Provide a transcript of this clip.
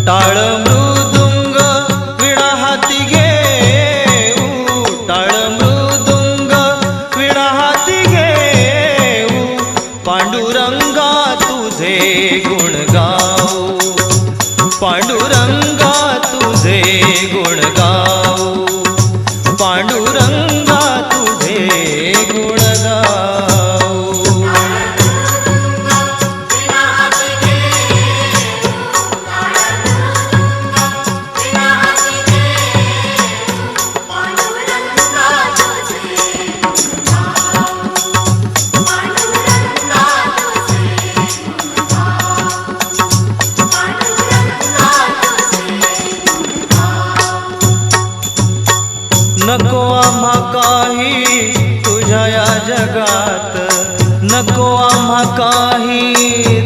टाळ मृदुंग विणा हाती घेऊ, टाळ मृदुंग विणा हाती घेऊ, पांडुरंगा तुझे गुण गाऊ, पांडुरंगा तुझे गुण गाऊ, पांडुरंगा तुझे गुण गाऊ. नको आम्हा काही तुझ्या या जगात, नको आम्हा काही